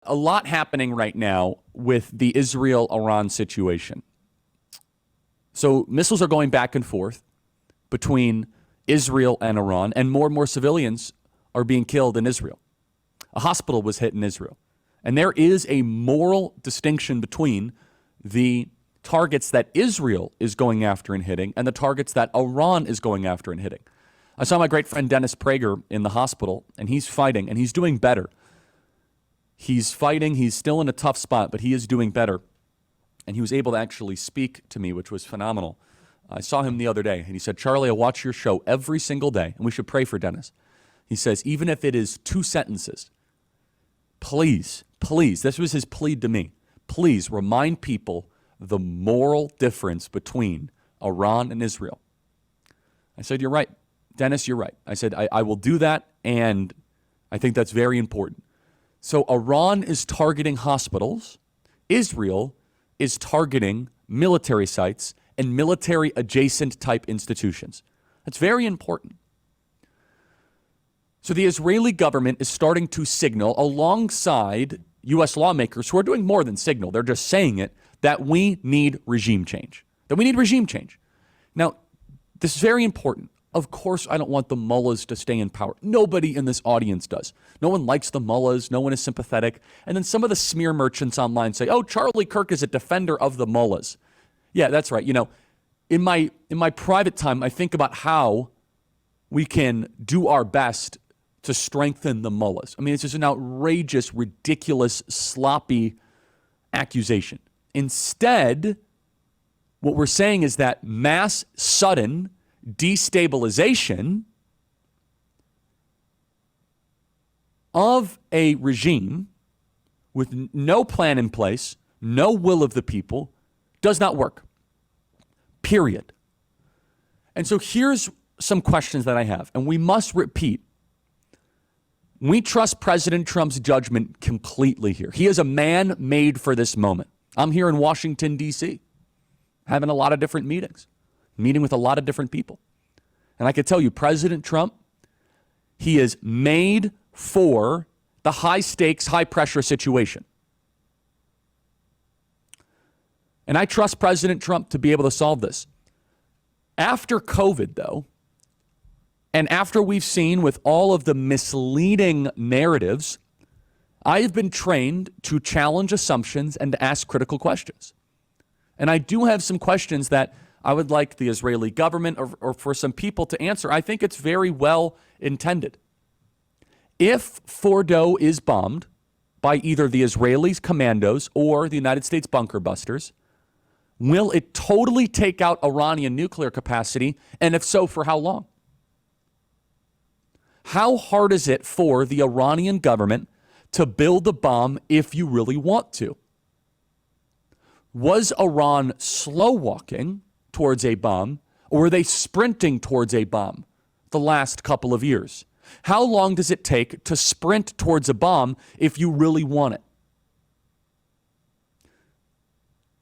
a lot happening right now with the Israel-Iran situation. So missiles are going back and forth between Israel and Iran, and more civilians are being killed in Israel. A hospital was hit in Israel. And there is a moral distinction between the targets that Israel is going after and hitting and the targets that Iran is going after and hitting. I saw my great friend Dennis Prager in the hospital, and he's fighting, and he's doing better. He's fighting. He's still in a tough spot, but he is doing better. And he was able to actually speak to me, which was phenomenal. I saw him the other day, and he said, Charlie, I watch your show every single day, and we should pray for Dennis. He says, even if it is 2 sentences, please, this was his plea to me, please remind people the moral difference between Iran and Israel. I said, you're right. Dennis, you're right. I said, I will do that, and I think that's very important. So Iran is targeting hospitals. Israel is targeting military sites and military-adjacent type institutions. That's very important. So the Israeli government is starting to signal alongside U.S. lawmakers who are doing more than signal. They're just saying it, that we need regime change. Now, this is very important. Of course, I don't want the mullahs to stay in power. Nobody in this audience does. No one likes the mullahs. No one is sympathetic. And then some of the smear merchants online say, oh, Charlie Kirk is a defender of the mullahs. Yeah, that's right. You know, in my private time, I think about how we can do our best to strengthen the mullahs. I mean, it's just an outrageous, ridiculous, sloppy accusation. Instead, what we're saying is that mass, sudden destabilization of a regime with no plan in place, no will of the people, does not work. Period. And so here's some questions that I have, and we must repeat. We trust President Trump's judgment completely here. He is a man made for this moment. I'm here in Washington, D.C., having a lot of different meetings, meeting with a lot of different people. And I can tell you, President Trump, he is made for the high-stakes, high-pressure situation. And I trust President Trump to be able to solve this. After COVID, though, and after we've seen with all of the misleading narratives, I have been trained to challenge assumptions and to ask critical questions. And I do have some questions that I would like the Israeli government or for some people to answer. I think it's very well intended. If Fordo is bombed by either the Israelis commandos or the United States bunker busters, will it totally take out Iranian nuclear capacity? And if so, for how long? How hard is it for the Iranian government to build a bomb if you really want to? Was Iran slow walking towards a bomb, or were they sprinting towards a bomb the last couple of years? How long does it take to sprint towards a bomb if you really want it?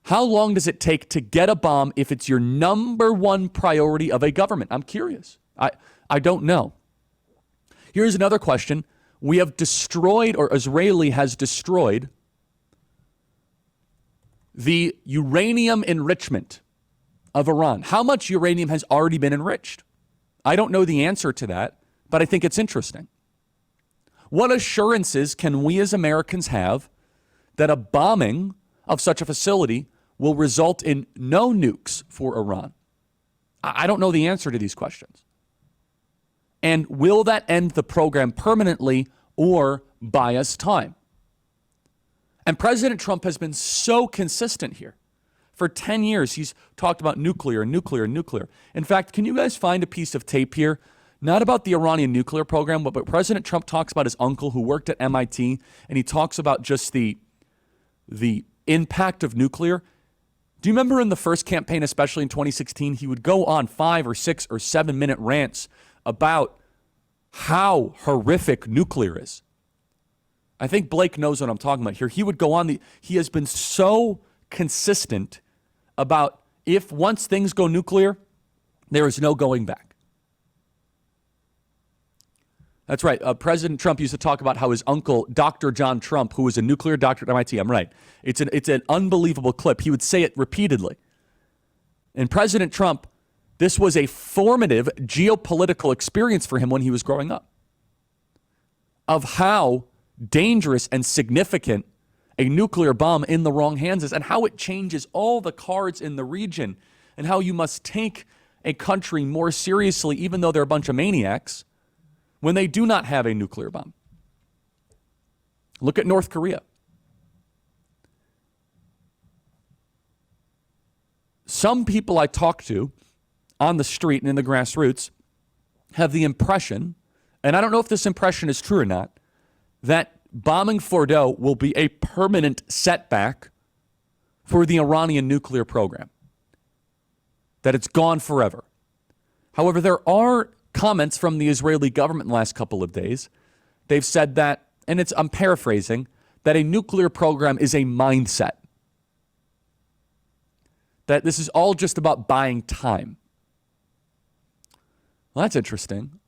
How long does it take to get a bomb if it's your number one priority of a government? I'm curious. I don't know. Here's another question. We have destroyed, or Israeli has destroyed, the uranium enrichment of Iran. How much uranium has already been enriched? I don't know the answer to that, but I think it's interesting. What assurances can we as Americans have that a bombing of such a facility will result in no nukes for Iran? I don't know the answer to these questions. And will that end the program permanently or buy us time? And President Trump has been so consistent here. For 10 years, he's talked about nuclear. In fact, can you guys find a piece of tape here? Not about the Iranian nuclear program, but President Trump talks about his uncle who worked at MIT, and he talks about just the impact of nuclear. Do you remember in the first campaign, especially in 2016, he would go on 5 or 6 or 7 minute rants about how horrific nuclear is? I think Blake knows what I'm talking about here. He would go on, he has been so consistent about if once things go nuclear, there is no going back. That's right. President Trump used to talk about how his uncle, Dr. John Trump, who was a nuclear doctor at MIT, I'm right. It's an unbelievable clip. He would say it repeatedly. And President Trump, this was a formative geopolitical experience for him when he was growing up, of how dangerous and significant a nuclear bomb in the wrong hands is, and how it changes all the cards in the region, and how you must take a country more seriously, even though they're a bunch of maniacs, when they do not have a nuclear bomb. Look at North Korea. Some people I talk to on the street and in the grassroots have the impression, and I don't know if this impression is true or not, that bombing Fordo will be a permanent setback for the Iranian nuclear program, that it's gone forever. However, there are comments from the Israeli government in the last couple of days. They've said that, and I'm paraphrasing, that a nuclear program is a mindset. That this is all just about buying time. Well, that's interesting.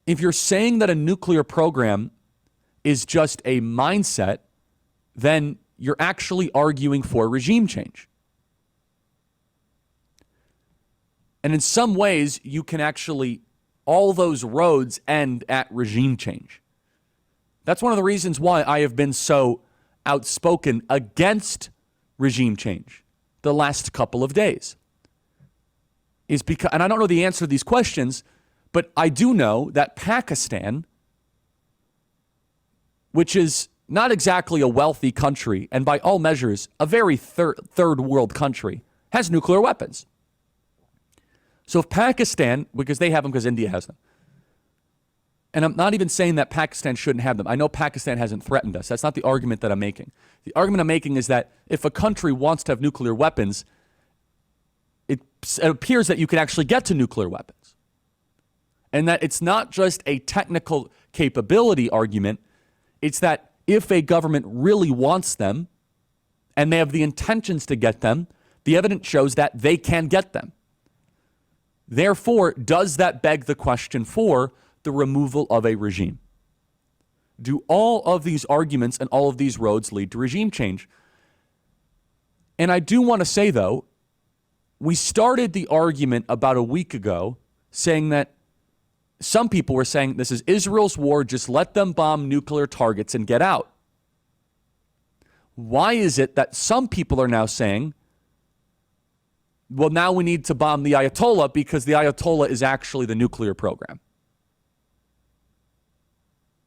If you're saying that a nuclear program is just a mindset, then you're actually arguing for regime change. And in some ways, you can actually, all those roads end at regime change. That's one of the reasons why I have been so outspoken against regime change the last couple of days. Is because, and I don't know the answer to these questions, but I do know that Pakistan, which is not exactly a wealthy country, and by all measures, a very third world country, has nuclear weapons. So if Pakistan, because they have them because India has them, and I'm not even saying that Pakistan shouldn't have them. I know Pakistan hasn't threatened us. That's not the argument that I'm making. The argument I'm making is that if a country wants to have nuclear weapons, it appears that you can actually get to nuclear weapons. And that it's not just a technical capability argument. It's that if a government really wants them and they have the intentions to get them, the evidence shows that they can get them. Therefore, does that beg the question for the removal of a regime? Do all of these arguments and all of these roads lead to regime change? And I do want to say, though, we started the argument about a week ago saying that some people were saying this is Israel's war, just let them bomb nuclear targets and get out. Why is it that some people are now saying, well, now we need to bomb the Ayatollah because the Ayatollah is actually the nuclear program?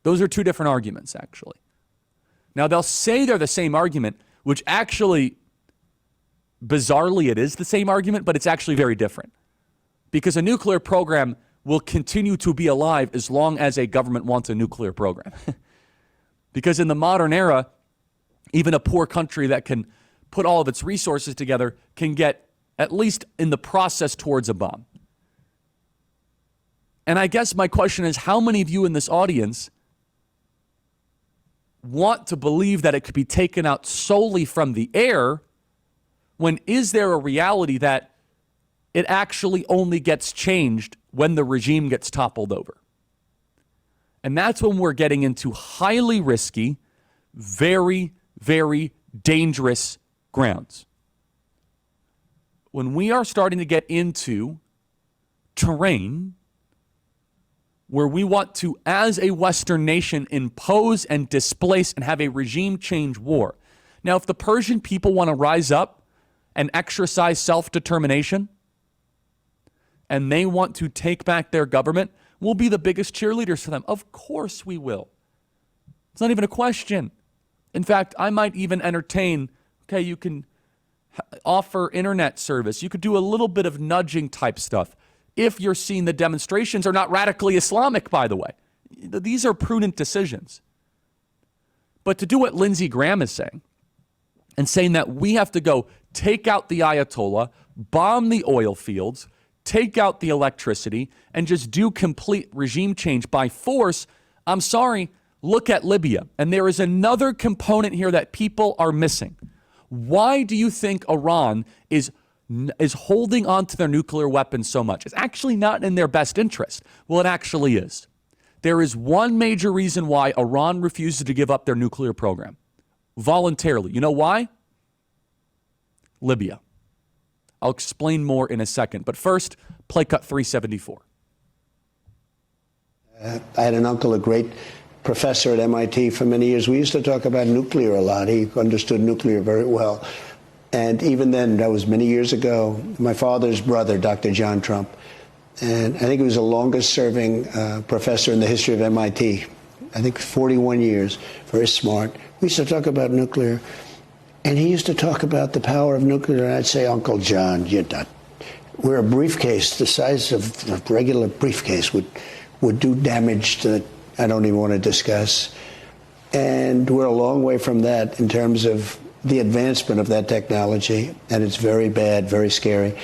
Those are two different arguments, actually. Now, they'll say they're the same argument, which actually, bizarrely, it is the same argument, but it's actually very different. Because a nuclear program will continue to be alive as long as a government wants a nuclear program. Because in the modern era, even a poor country that can put all of its resources together can get at least in the process towards a bomb. And I guess my question is, how many of you in this audience want to believe that it could be taken out solely from the air, when is there a reality that it actually only gets changed when the regime gets toppled over? And that's when we're getting into highly risky, very, very dangerous grounds. When we are starting to get into terrain where we want to, as a Western nation, impose and displace and have a regime change war. Now, if the Persian people want to rise up and exercise self-determination, and they want to take back their government, we'll be the biggest cheerleaders for them. Of course we will. It's not even a question. In fact, I might even entertain, okay, you can offer internet service. You could do a little bit of nudging type stuff. If you're seeing the demonstrations are not radically Islamic, by the way. These are prudent decisions. But to do what Lindsey Graham is saying, and saying that we have to go take out the Ayatollah, bomb the oil fields, take out the electricity, and just do complete regime change by force, I'm sorry, look at Libya. And there is another component here that people are missing. Why do you think Iran is holding on to their nuclear weapons so much? It's actually not in their best interest. Well, it actually is. There is one major reason why Iran refuses to give up their nuclear program voluntarily. You know why? Libya. I'll explain more in a second. But first, play cut 374. I had an uncle, a great professor at MIT for many years. We used to talk about nuclear a lot. He understood nuclear very well. And even then, that was many years ago, my father's brother, Dr. John Trump, and I think he was the longest serving professor in the history of MIT. I think 41 years, very smart. We used to talk about nuclear. And he used to talk about the power of nuclear, and I'd say, Uncle John, you're not. We're a briefcase the size of a regular briefcase would do damage that I don't even want to discuss. And we're a long way from that in terms of the advancement of that technology, and it's very bad, very scary.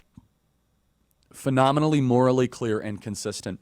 Phenomenally morally clear and consistent.